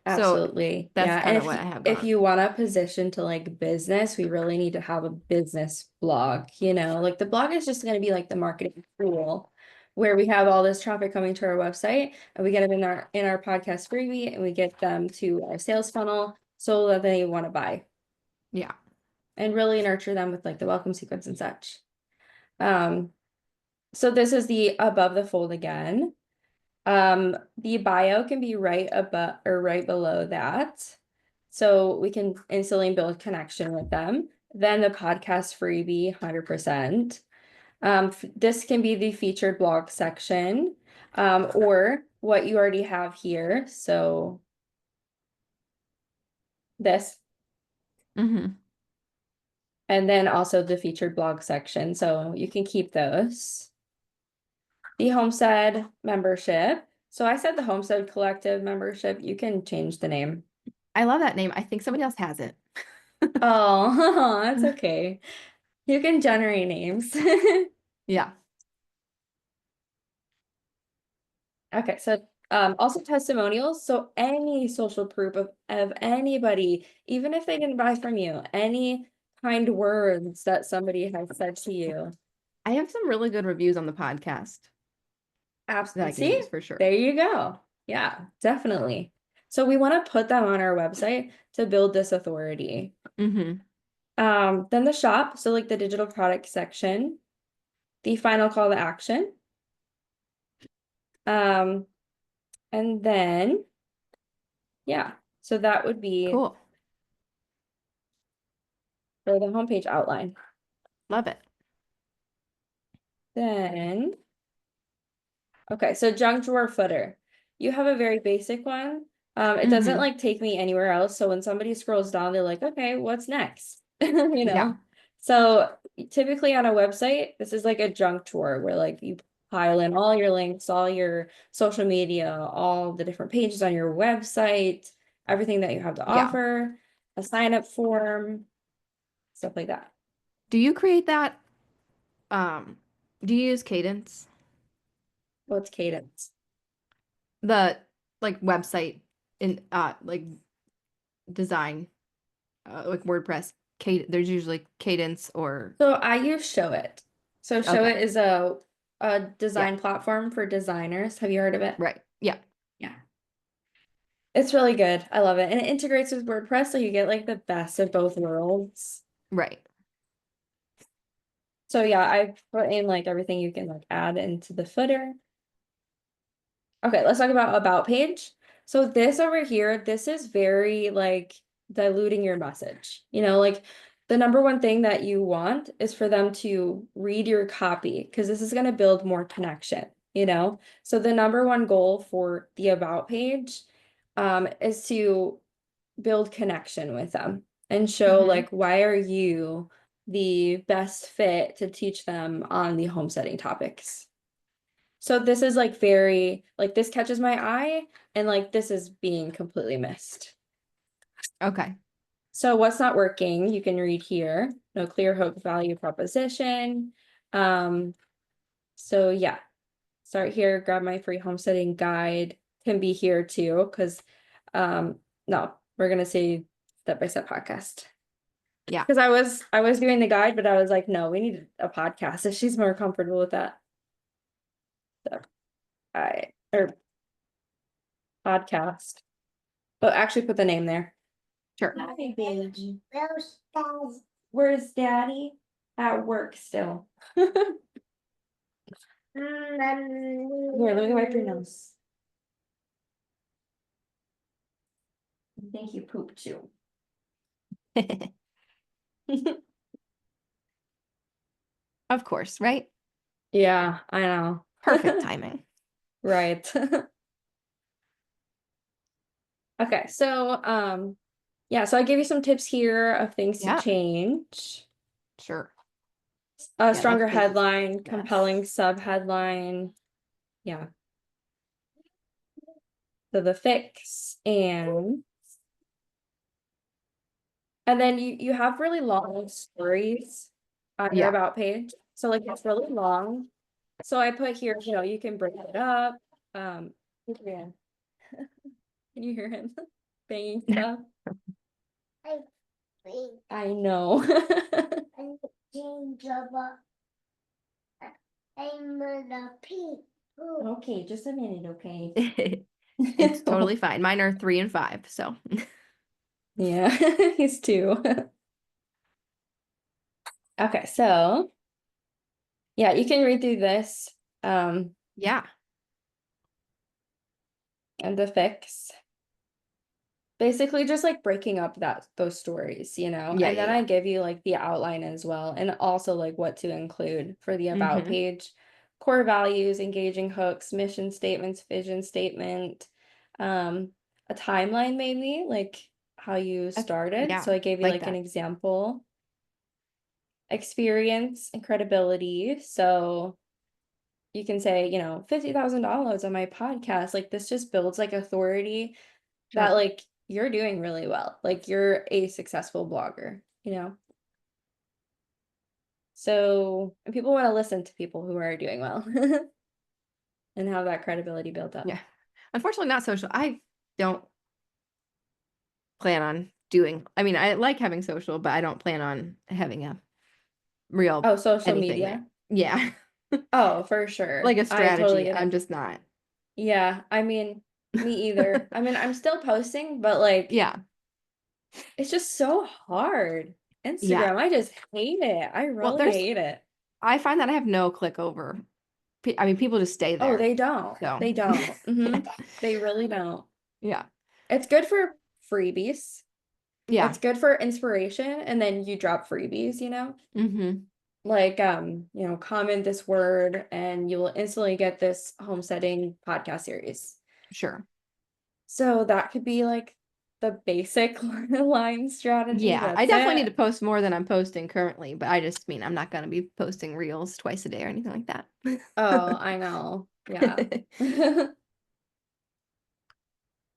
A: So
B: Absolutely.
A: that's
B: Yeah.
A: kind
B: And
A: of
B: if
A: what I have
B: if
A: going.
B: you want to position to like business, we really need to have a business blog, like the blog is just going to be like the marketing tool where we have all this traffic coming to our website and we get them in our podcast freebie and we get them to our sales funnel so that they want to buy
A: Yeah.
B: and really nurture them with like the welcome sequence and such. Um, so this is the above the fold again. The bio can be right above or right below that. So we can instantly build connection with them. Then the podcast freebie, 100%. This can be the featured blog section, or what you already have here. So this,
A: Mm-hmm.
B: and then also the featured blog section. So you can keep those. The Homestead membership. So I said the Homestead Collective membership. You can change the name.
A: I love that name. I think somebody else has it.
B: Oh, that's okay. You can generate names.
A: Yeah.
B: Okay, so also testimonials. So any social proof of anybody, even if they didn't buy from you, any kind words that somebody has said to you.
A: I have some really good reviews on the podcast that
B: Absolutely.
A: I can
B: See,
A: use for sure.
B: there you go. Yeah, definitely. So we want to put them on our website to build this authority.
A: Mm-hmm.
B: Then the shop, so like the digital product section, the final call to action. Um, and then yeah, so that would be
A: Cool.
B: for the homepage outline.
A: Love it.
B: Then okay, so junk drawer footer. You have a very basic one. It doesn't
A: Mm-hmm.
B: like take me anywhere else. So when somebody scrolls down, they're like, okay, what's next? You
A: Yeah.
B: know? So typically on a website, this is like a junk drawer where like you pile in all your links, all your social media, all the different pages on your website, everything that you have to
A: Yeah.
B: offer, a sign up form, stuff like that.
A: Do you create that? Um, do you use Cadence?
B: What's cadence?
A: The like website in like design like WordPress. There's usually Cadence or
B: So I use Show It. So Show
A: okay.
B: It is a
A: Yeah.
B: design platform for designers. Have you heard of it?
A: Right. Yeah.
B: Yeah. It's really good. I love it. And it integrates with WordPress, so you get like the best of both worlds.
A: Right.
B: So yeah, I put in like everything you can like add into the footer. Okay, let's talk about page. So this over here, this is very like diluting your message. You know, like the number one thing that you want is for them to read your copy because this is going to build more connection, you know? So the number one goal for the about page is to build connection with them and show
A: Mm-hmm.
B: like why are you the best fit to teach them on the homesteading topics. So this is like very like this catches my eye and like this is being completely missed.
A: Okay.
B: So what's not working, you can read here. No clear hook value proposition. Um, so yeah, start here, grab my free homesteading guide can be here too, because no, we're gonna say step-by-step podcast.
A: Yeah.
B: Because I was doing the guide, but I was like, no, we need a podcast. So she's more comfortable with that. So I or podcast. But actually put the name there.
A: Sure.
B: Hi, baby. Where's daddy? At work still. Here, let me wipe your nose. I think you pooped too.
A: Of course, right?
B: Yeah, I know.
A: Perfect timing.
B: Right. Okay, so yeah, so I give you some tips here of things to
A: Yeah.
B: change.
A: Sure.
B: A
A: Yeah, that's
B: stronger
A: big.
B: headline,
A: Yes.
B: compelling sub-headline. Yeah. So the fix and then you have really long stories on your
A: Yeah.
B: about page. So like it's really long. So I put here, you know, you can break it up. Yeah. Can you hear him banging stuff? I know. Okay, just a minute, okay.
A: It's totally fine. Mine are 3 and 5, so
B: Yeah, he's two. Okay, so yeah, you can read through this
A: yeah.
B: and the fix. Basically just like breaking up those stories, you know,
A: Yeah,
B: and
A: yeah,
B: then I
A: yeah.
B: give you like the outline as well, and also like what to include for the about
A: Mm-hmm.
B: page, core values, engaging hooks, mission statements, vision statement, um, a timeline maybe, like how you started.
A: Yeah,
B: So I gave you
A: like
B: like an
A: that.
B: example, experience and credibility. So you can say, $50,000 on my podcast. Like this just builds like authority that
A: Sure.
B: like you're doing really well. Like you're a successful blogger, you know? So, and people want to listen to people who are doing well and have that credibility built up.
A: Yeah. Unfortunately, not social. I don't plan on doing, I mean, I like having social, but I don't plan on having a real
B: Oh, social
A: anything there.
B: media.
A: Yeah.
B: Oh, for
A: Like
B: sure.
A: a
B: I totally
A: strategy.
B: get
A: I'm
B: it.
A: just not.
B: Yeah, I mean, me either. I mean, I'm still posting, but like
A: Yeah.
B: it's just so hard.
A: Yeah.
B: Instagram, I just hate it. I
A: Well,
B: really
A: there's,
B: hate it.
A: I find that I have no click over. I mean, people just stay
B: Oh,
A: there.
B: they don't.
A: So,
B: They don't. They really don't.
A: yeah.
B: It's good for freebies.
A: Yeah.
B: It's good for inspiration, and then you drop freebies,
A: Mm-hmm.
B: like comment this word and you will instantly get this homesteading podcast series.
A: Sure.
B: So that could be like the basic line strategy.
A: Yeah. I
B: That's
A: definitely need
B: it.
A: to post more than I'm posting currently, but I just mean I'm not going to be posting reels twice a day or anything like that.
B: Oh, I know. Yeah.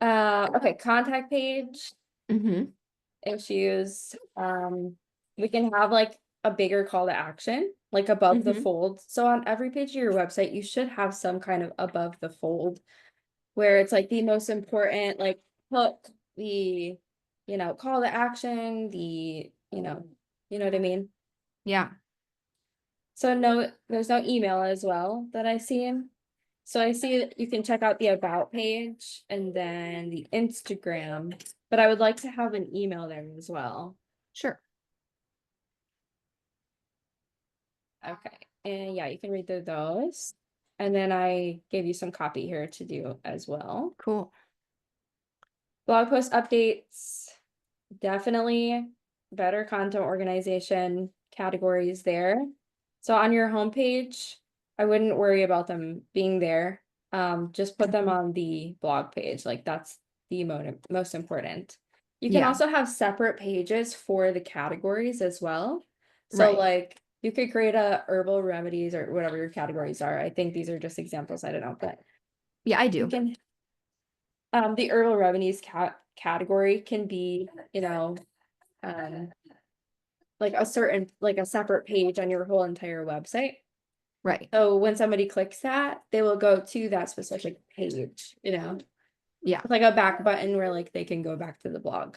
B: Okay, contact page
A: Mm-hmm.
B: issues. We can have like a bigger call to action, like above the
A: Mm-hmm.
B: fold. So on every page of your website, you should have some kind of above the fold where it's like the most important, like hook, the, call to action, you know what I mean?
A: Yeah.
B: So no, there's no email as well that I see. So I see that you can check out the about page and then the Instagram, but I would like to have an email there as well.
A: Sure.
B: Okay. And yeah, you can read through those. And then I gave you some copy here to do as well.
A: Cool.
B: Blog post updates, definitely better content organization categories there. So on your homepage, I wouldn't worry about them being there. Just put them
A: Mhm.
B: on the blog page. Like that's the most important. You can
A: Yeah.
B: also have separate pages for the categories as well. So
A: Right.
B: like you could create a herbal remedies or whatever your categories are. I think these are just examples. I don't know, but
A: Yeah, I
B: you
A: do.
B: can the herbal remedies category can be, um, like a separate page on your whole entire website.
A: Right.
B: So when somebody clicks that, they will go to that specific page,
A: Yeah.
B: with like a back button where like they can go back to the blog.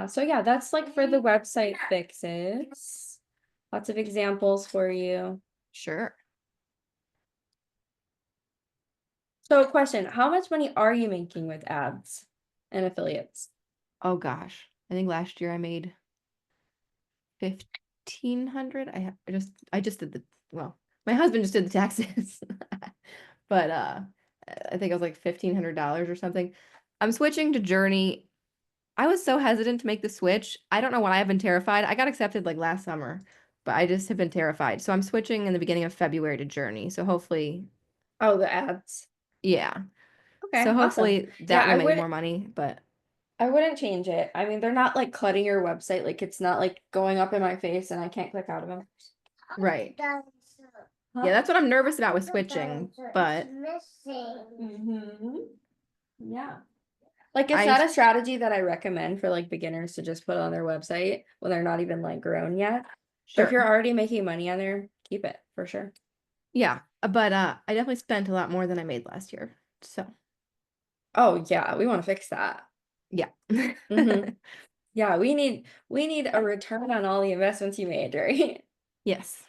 B: So yeah, that's like for the website fixes. Lots of examples for you.
A: Sure.
B: So question, how much money are you making with ads and affiliates?
A: Oh gosh. I think last year I made 1,500. I just did the well, my husband just did the taxes. But I think it was like $1,500 or something. I'm switching to Journey. I was so hesitant to make the switch. I don't know why I've been terrified. I got accepted like last summer, but I just have been terrified. So I'm switching in the beginning of February to Journey. So hopefully,
B: Oh, the ads.
A: yeah. So
B: Okay, awesome.
A: hopefully
B: Yeah,
A: that will make more money, but
B: I wouldn't change it. I mean, they're not like cluttering your website. Like it's not like going up in my face and I can't click out of them.
A: right. Yeah,
B: Huh?
A: that's what I'm nervous about with switching, but
B: Mm-hmm. Yeah. Like it's
A: I
B: not a strategy that I recommend for like beginners to just put on their website when they're not even like grown yet. But if you're
A: sure.
B: already making money on there, keep it for sure.
A: Yeah, but I definitely spent a lot more than I made last year. So,
B: Oh yeah, we want to fix that.
A: yeah.
B: Mm-hmm. Yeah, we need a return on all the investments you made, right?
A: Yes.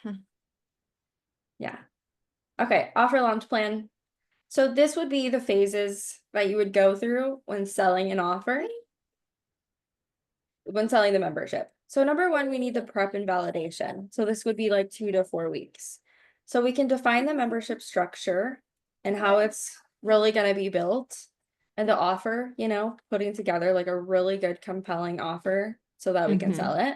B: Yeah. Okay, offer launch plan. So this would be the phases that you would go through when selling an offer, when selling the membership. So number one, we need the prep and validation. So this would be like 2 to 4 weeks. So we can define the membership structure and how it's really going to be built and the offer, putting together like a really good, compelling offer so that we can
A: Mm-hmm.
B: sell it.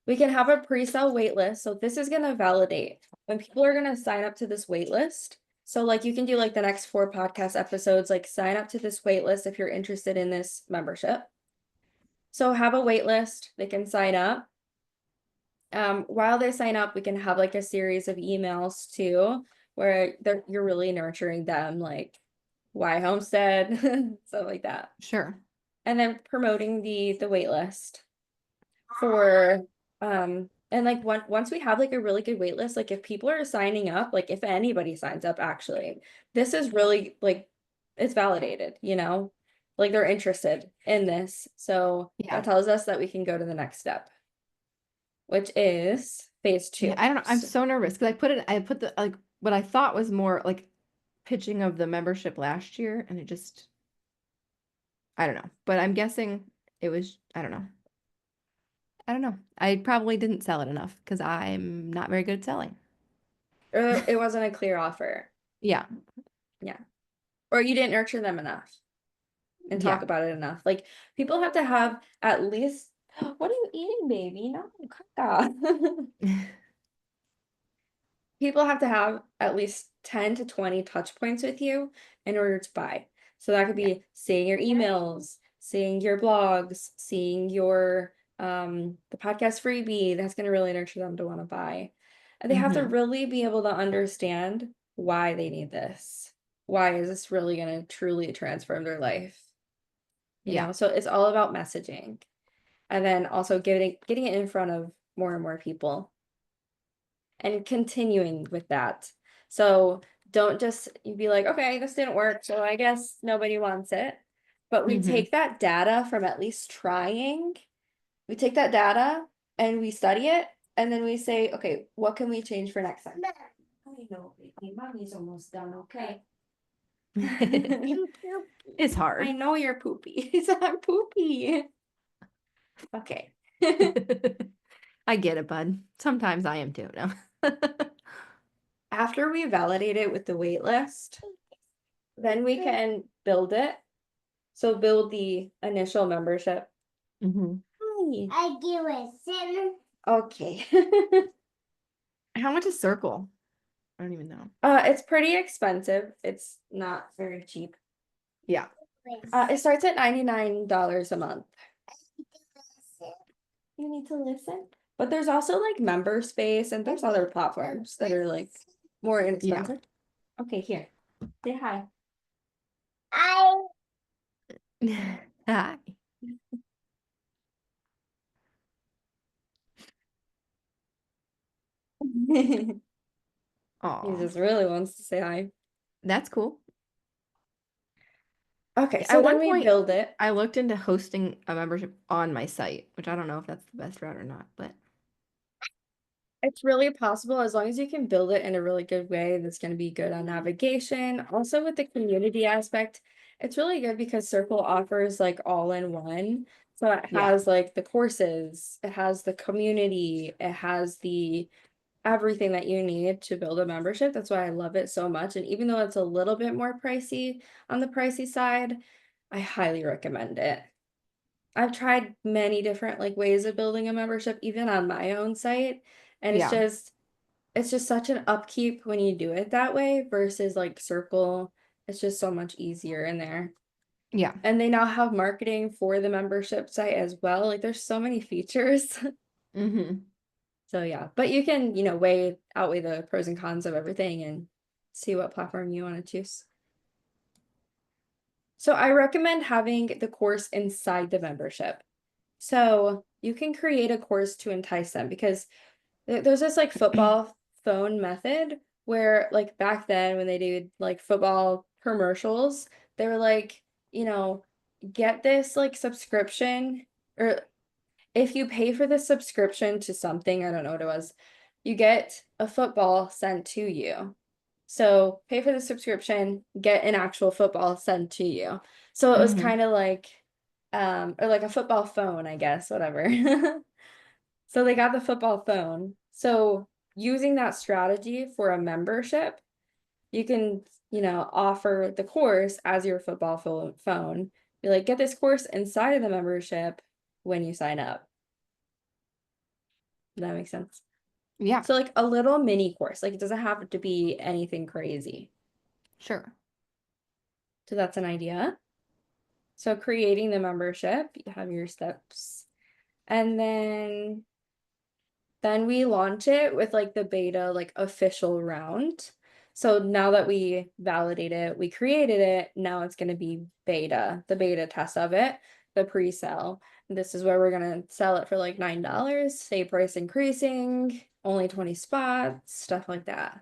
B: We can have a pre-sale wait list. So this is going to validate when people are going to sign up to this wait list. So like you can do like the next 4 podcast episodes, like sign up to this wait list if you're interested in this membership. So have a wait list, they can sign up. While they sign up, we can have like a series of emails too, where you're really nurturing them, like why homestead, stuff like that.
A: Sure.
B: And then promoting the wait list for and like once we have like a really good wait list, like if people are signing up, like if anybody signs up actually, this is really like it's validated, you know? Like they're interested in this. So that
A: Yeah.
B: tells us that we can go to the next step, which is phase
A: Yeah,
B: 2.
A: I don't know. I'm so nervous because I put the like what I thought was more like pitching of the membership last year and it just I don't know. But I'm guessing it was I don't know. I don't know. I probably didn't sell it enough because I'm not very good at selling.
B: Or it wasn't a clear offer.
A: Yeah.
B: Yeah. Or you didn't nurture them enough and talk
A: Yeah.
B: about it enough. Like people have to have at least what are you eating, baby? No, caca. People have to have at least 10 to 20 touch points with you in order to buy. So that could
A: Yeah.
B: be seeing your emails, seeing your blogs, seeing your the podcast freebie. That's going to really nurture them to want to buy. And they have to
A: Hmm.
B: really be able to understand why they need this. Why is this really going to truly transform their life? You
A: Yeah.
B: know, so it's all about messaging. And then also getting it in front of more and more people and continuing with that. So don't just you be like, okay, this didn't work, so I guess nobody wants it. But we
A: Hmm.
B: take that data from at least trying, we take that data and we study it, and then we say, okay, what can we change for next time? I know, baby, mommy's almost done, okay.
A: It's
B: I
A: hard.
B: know you're poopy. I'm poopy. Okay.
A: I get it, bud. Sometimes I am too. No.
B: After we validate it with the wait list, then we can build it. So build the initial membership.
A: Hmm.
B: Hi. I give it 7. Okay.
A: How much is Circle? I don't even know.
B: It's pretty expensive. It's not very cheap.
A: Yeah.
B: It starts at $99 a month. You need to listen. But there's also like member space and there's other platforms that are like more
A: Yeah.
B: inexpensive. Okay, here. Say hi. I
A: Hi.
B: He
A: Oh,
B: just really wants to say hi.
A: that's cool.
B: Okay,
A: Yeah, at
B: so then
A: one
B: we
A: point,
B: build it.
A: I looked into hosting a membership on my site, which I don't know if that's the best route or not, but
B: It's really possible as long as you can build it in a really good way that's going to be good on navigation. Also, with the community aspect, it's really good because Circle offers like all in one. So it
A: yeah.
B: has like the courses, it has the community, it has the everything that you need to build a membership. That's why I love it so much. And even though it's a little bit more pricey on the pricey side, I highly recommend it. I've tried many different like ways of building a membership, even on my own site, and
A: Yeah.
B: it's just such an upkeep when you do it that way versus like Circle. It's just so much easier in there.
A: Yeah.
B: And they now have marketing for the membership site as well. Like there's so many features.
A: Hmm.
B: So yeah, but you can, outweigh the pros and cons of everything and see what platform you want to choose. So I recommend having the course inside the membership. So you can create a course to entice them because there's this like football phone method where like back then when they did like football commercials, they were like, you know, get this like subscription or if you pay for the subscription to something, I don't know what it was, you get a football sent to you. So pay for the subscription, get an actual football sent to you. So it was
A: Hmm.
B: kind of like or like a football phone, I guess, whatever. So they got the football phone. So using that strategy for a membership, you can, offer the course as your football phone. Be like, get this course inside of the membership when you sign up. Does that make sense?
A: Yeah.
B: So like a little mini course, like it doesn't have to be anything crazy.
A: Sure.
B: So that's an idea. So creating the membership, you have your steps. And then we launch it with like the beta like official round. So now that we validated it, we created it, now it's going to be beta, the beta test of it, the pre-sale. This is where we're going to sell it for like $9, say price increasing, only 20 spots, stuff like that.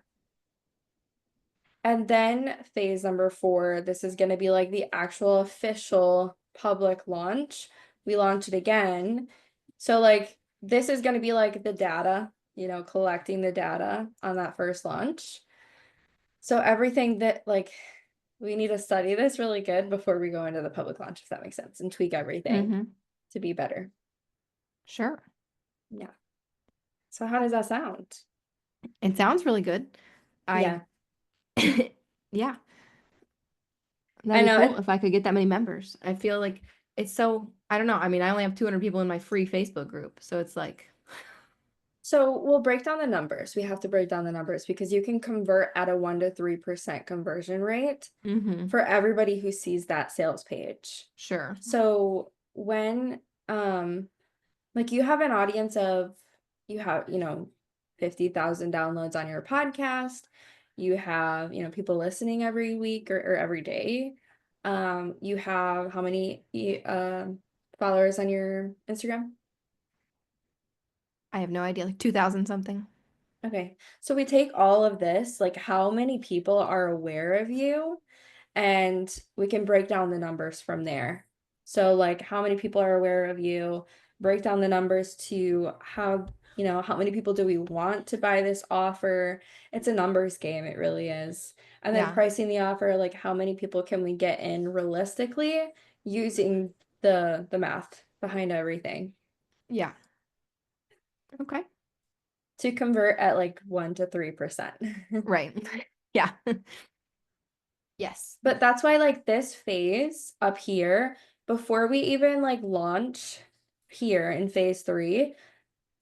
B: And then phase number 4, this is going to be like the actual official public launch. We launch it again. So like this is going to be like the data, collecting the data on that first launch. So everything that like we need to study this really good before we go into the public launch, if that makes sense, and tweak everything
A: Mm-hmm.
B: to be better.
A: Sure.
B: Yeah. So how does that sound?
A: It sounds really good. I,
B: Yeah.
A: yeah,
B: I
A: that'd be
B: know
A: cool
B: it.
A: if I could get that many members. I feel like it's so, I don't know. I mean, I only have 200 people in my free Facebook group. So it's like,
B: So we'll break down the numbers. We have to break down the numbers because you can convert at a 1 to 3% conversion rate
A: mm-hmm,
B: for everybody who sees that sales page.
A: sure.
B: So when like you have an audience of you have 50,000 downloads on your podcast, you have people listening every week or every day, you have how many followers on your Instagram?
A: I have no idea, like 2000 something.
B: Okay, so we take all of this, like how many people are aware of you, and we can break down the numbers from there. So like how many people are aware of you, break down the numbers to how many people do we want to buy this offer? It's a numbers game, it really is. And then
A: Yeah.
B: pricing the offer, like how many people can we get in realistically using the math behind everything
A: Yeah. Okay.
B: to convert at like 1 to 3%.
A: Right. Yeah. Yes.
B: But that's why like this phase up here, before we even like launch here in phase 3,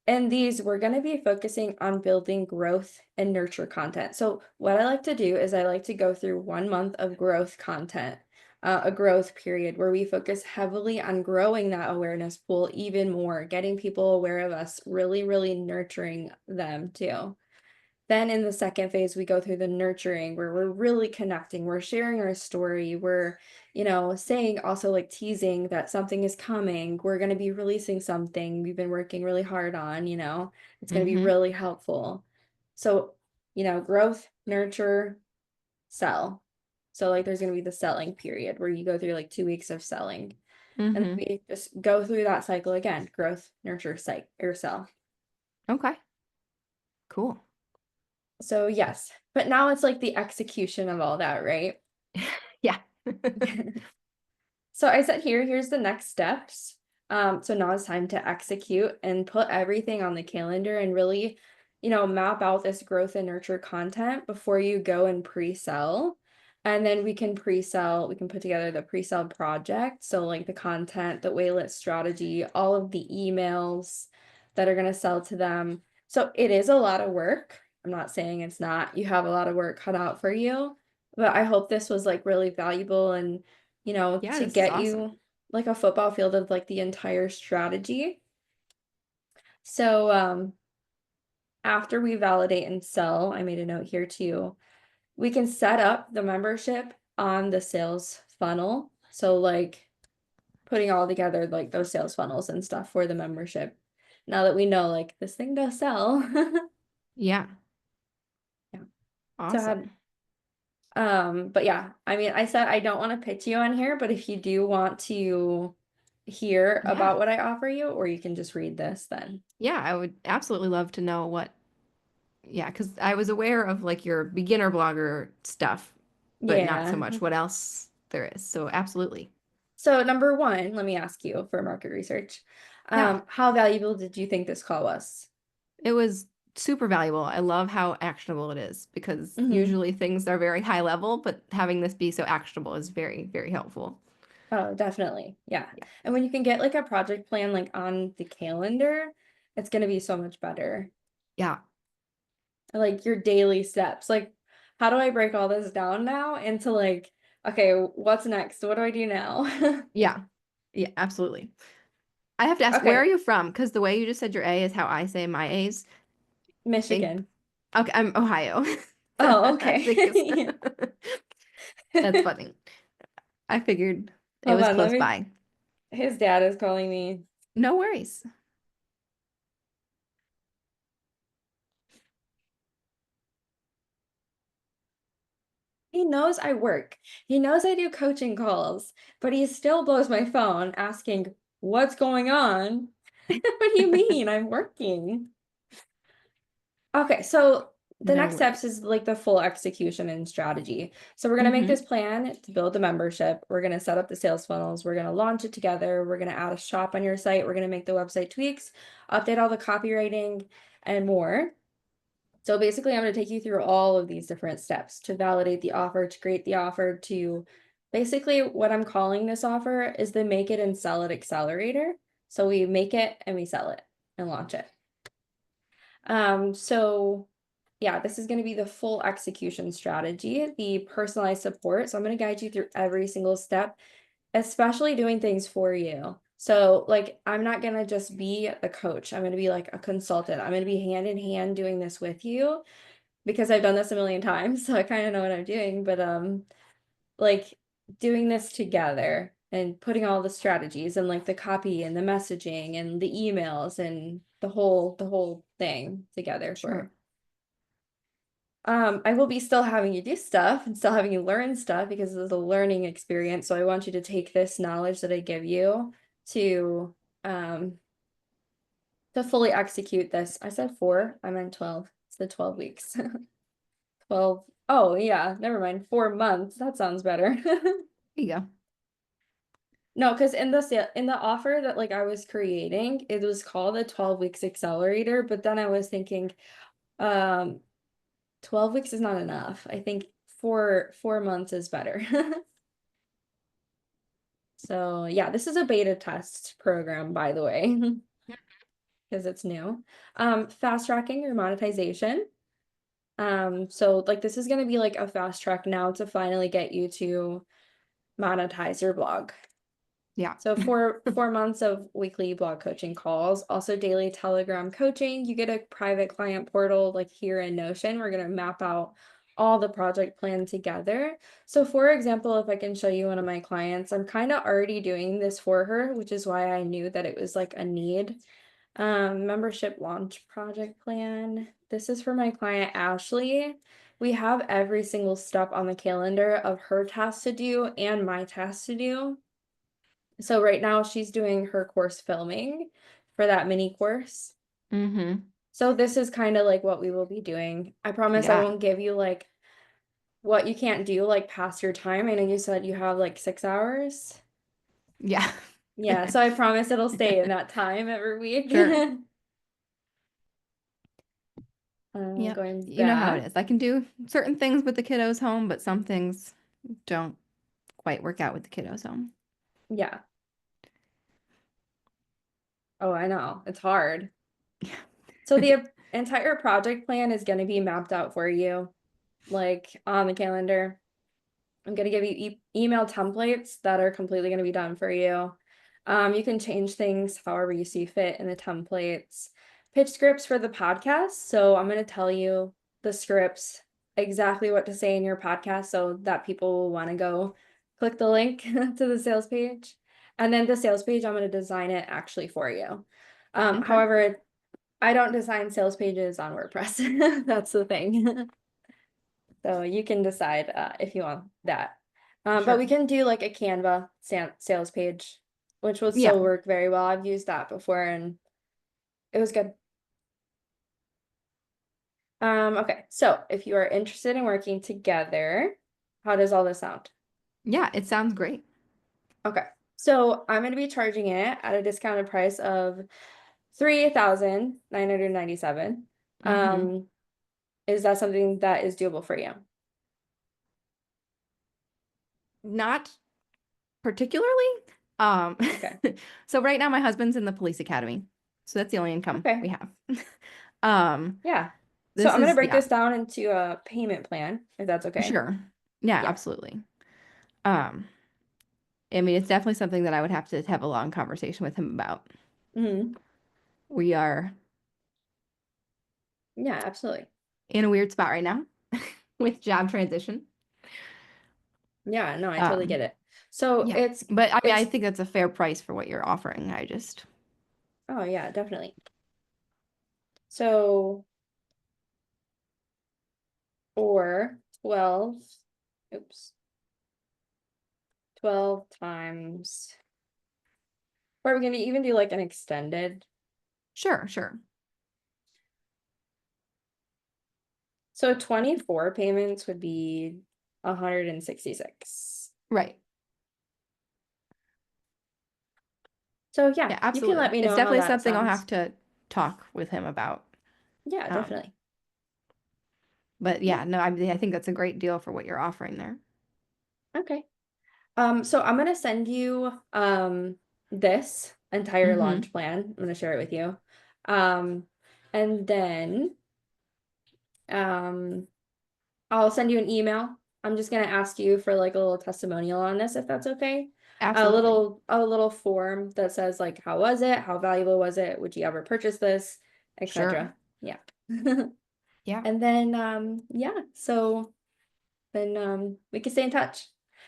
B: and these we're going to be focusing on building growth and nurture content. So what I like to do is I like to go through 1 month of growth content, a growth period where we focus heavily on growing that awareness pool even more, getting people aware of us, really, really nurturing them too. Then in the second phase, we go through the nurturing where we're really connecting, we're sharing our story, we're, saying also like teasing that something is coming, we're going to be releasing something we've been working really hard on, it's going to be
A: Mm-hmm.
B: really helpful. So, growth, nurture, sell. So like there's going to be the selling period where you go through like 2 weeks of selling. And then
A: Mm-hmm.
B: we just go through that cycle again, growth, nurture, psych or sell.
A: Okay. Cool.
B: So yes, but now it's like the execution of all that, right?
A: Yeah.
B: So I said here's the next steps. So now it's time to execute and put everything on the calendar and really, map out this growth and nurture content before you go and pre-sell. And then we can pre-sell, we can put together the pre-sell project. So like the content, the waitlist strategy, all of the emails that are going to sell to them. So it is a lot of work. I'm not saying it's not. You have a lot of work cut out for you, but I hope this was like really valuable and
A: Yeah,
B: to
A: this is
B: get
A: awesome.
B: you like a football field of like the entire strategy. So after we validate and sell, I made a note here too. We can set up the membership on the sales funnel. So like putting all together like those sales funnels and stuff for the membership. Now that we know like this thing does sell.
A: Yeah.
B: Yeah. So I had
A: Awesome.
B: but yeah, I mean, I said I don't want to pitch you on here, but if you do want to hear
A: Yeah.
B: about what I offer you, or you can just read this then.
A: Yeah, I would absolutely love to know what, yeah, because I was aware of like your beginner blogger stuff, but not so
B: Yeah.
A: much what else there is. So absolutely.
B: So number one, let me ask you for market research.
A: Yeah.
B: How valuable did you think this call was?
A: It was super valuable. I love how actionable it is because
B: Hmm.
A: usually things are very high level, but having this be so actionable is very, very helpful.
B: Oh, definitely. Yeah.
A: Yeah.
B: And when you can get like a project plan like on the calendar, it's going to be so much better.
A: Yeah.
B: Like your daily steps. Like, how do I break all this down now into like, okay, what's next? What do I do now?
A: Yeah. Yeah, absolutely. I have to ask, where are
B: Okay,
A: you from? Because the way you just said your A is how I say my A's. Think,
B: Michigan.
A: okay, I'm Ohio.
B: Oh,
A: Biggest.
B: okay.
A: That's funny. I figured it
B: Hold
A: was
B: on, let
A: close
B: me.
A: by.
B: His dad is calling me.
A: No worries.
B: He knows I work. He knows I do coaching calls, but he still blows my phone asking, "What's going on?" What do you mean? I'm working. Okay, so the
A: No
B: next steps
A: worries.
B: is like the full execution and strategy. So we're gonna make
A: Mm-hmm.
B: this plan to build the membership. We're gonna set up the sales funnels. We're gonna launch it together. We're gonna add a shop on your site. We're gonna make the website tweaks, update all the copywriting, and more. So basically, I'm going to take you through all of these different steps to validate the offer, to create the offer, to basically what I'm calling this offer is the make it and sell it accelerator. So we make it and we sell it and launch it. So yeah, this is going to be the full execution strategy, the personalized support. So I'm going to guide you through every single step, especially doing things for you. So like I'm not going to just be a coach. I'm going to be like a consultant. I'm going to be hand in hand doing this with you because I've done this a million times, so I kind of know what I'm doing, but like doing this together and putting all the strategies and like the copy and the messaging and the emails and the whole thing together for
A: Sure.
B: I will be still having you do stuff and still having you learn stuff because it's a learning experience. So I want you to take this knowledge that I give you to um to fully execute this. I said 4, I meant 12. It's the 12 weeks. 12. Oh, yeah, never mind. 4 months. That sounds better.
A: There you go.
B: No, because in the offer that like I was creating, it was called a 12 weeks accelerator, but then I was thinking, um, 12 weeks is not enough. I think 4 months is better. So yeah, this is a beta test program, by the way, because it's new. Fast tracking your monetization. So like this is gonna be like a fast track now to finally get you to monetize your blog.
A: Yeah.
B: So 4 months of weekly blog coaching calls, also daily Telegram coaching. You get a private client portal like here in Notion. We're gonna map out all the project plan together. So for example, if I can show you one of my clients, I'm kind of already doing this for her, which is why I knew that it was like a need. Membership launch project plan. This is for my client Ashley. We have every single step on the calendar of her tasks to do and my tasks to do. So right now she's doing her course filming for that mini course.
A: Mm-hmm.
B: So this is kind of like what we will be doing. I promise I
A: Yeah.
B: won't give you like what you can't do like past your time. I know you said you have like 6 hours.
A: Yeah.
B: Yeah, so I promise it'll stay in that time every week.
A: Sure. Yep.
B: Going
A: You know how it
B: back.
A: is. I can do certain things with the kiddos home, but some things don't quite work out with the kiddos home.
B: Yeah. Oh, I know. It's hard. So the entire project plan is going to be mapped out for you, like on the calendar. I'm going to give you email templates that are completely going to be done for you. You can change things however you see fit in the templates. Pitch scripts for the podcast. So I'm going to tell you the scripts, exactly what to say in your podcast so that people will want to go click the link to the sales page. And then the sales page, I'm going to design it actually for you.
A: Okay.
B: However, I don't design sales pages on WordPress. That's the thing. So you can decide if you want that. But we
A: Sure.
B: can do like a Canva sales page, which will
A: Yeah.
B: still work very well. I've used that before and it was good. Okay, so if you are interested in working together, how does all this sound?
A: Yeah, it sounds great.
B: Okay, so I'm going to be charging it at a discounted price of 3,997.
A: Mm-hmm.
B: Um, is that something that is doable for you?
A: Not particularly. Um,
B: Okay.
A: so right now my husband's in the police academy. So that's the only income
B: Okay.
A: we have. Um,
B: Yeah. So
A: this
B: I'm going to
A: is,
B: break
A: yeah,
B: this down into a payment plan, if that's okay.
A: sure. Yeah,
B: Yeah.
A: absolutely. Um, I mean, it's definitely something that I would have to have a long conversation with him about.
B: Hmm.
A: We are
B: Yeah, absolutely.
A: in a weird spot right now. with job transition.
B: Yeah, no, I totally
A: Um,
B: get it. So
A: yeah. But I mean, I
B: it's
A: think that's a fair price for what you're offering. I just
B: oh yeah, definitely. So or 12, oops, 12 times, or we're gonna even do like an extended.
A: sure, sure.
B: So 24 payments would be 166.
A: Right.
B: So yeah,
A: Yeah,
B: you can let
A: absolutely.
B: me
A: It's
B: know how
A: definitely
B: that
A: something I'll have
B: sounds.
A: to talk with him about.
B: Yeah,
A: Um,
B: definitely.
A: but
B: Yeah.
A: yeah, no, I think that's a great deal for what you're offering there.
B: Okay. So I'm gonna send you this entire
A: Mm-hmm.
B: launch plan. I'm gonna share it with you. Um, and then um I'll send you an email. I'm just gonna ask you for like a little testimonial on this, if that's okay.
A: Absolutely.
B: A little form that says like how was it? How valuable was it? Would you ever purchase this?
A: Sure.
B: Etc. Yeah.
A: Yeah.
B: And then yeah, so then we can stay in touch.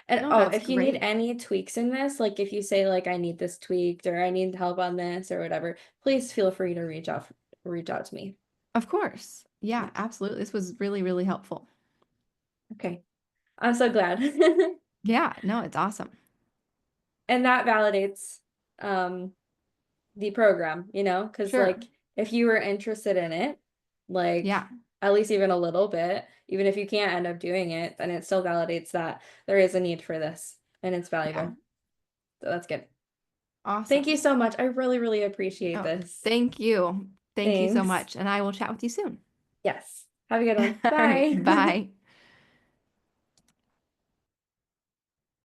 B: And
A: No,
B: oh,
A: that's
B: if you need
A: great.
B: any tweaks in this, like if you say like I need this tweaked or I need help on this or whatever, please feel free to reach out to me.
A: Of course.
B: Yeah.
A: Yeah, absolutely. This was really, really helpful.
B: Okay. I'm so glad.
A: Yeah, no, it's awesome.
B: And that validates um the program, because
A: Sure.
B: like if you were interested in it, like
A: Yeah.
B: at least even a little bit, even if you can't end up doing it, then it still validates that there is a need for this and it's
A: Yeah.
B: valuable. So that's good. Thank you
A: Awesome.
B: so much. I really, really appreciate
A: Oh,
B: this.
A: thank you. Thank you so
B: Thanks.
A: much. And I will chat with you soon.
B: Yes. Have a good one.
A: All right.
B: Bye.
A: Bye.